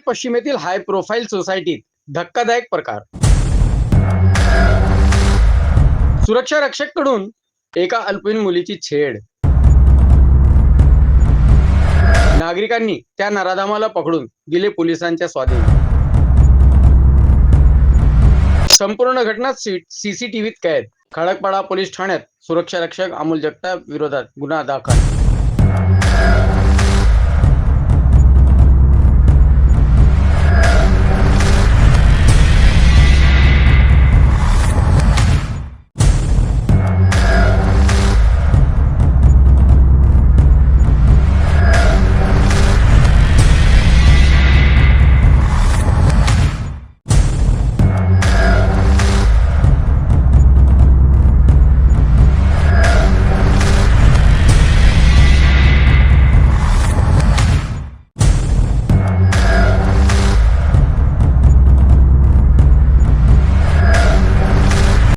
पश्चिमेतील high profile सोसायटीत धक्कादायक प्रकार. सुरक्षा रक्षककडून एका अल्पवयीन मुलीची छेड. नागरिकांनी त्या नराधमाला पकडून दिले पोलिसांच्या स्वाधीन. संपूर्ण घटना सीसीटीव्हीत कैद. खडकपाडा पोलीस ठाण्यात सुरक्षा रक्षक अमोल जगताप विरोधात गुन्हा दाखल.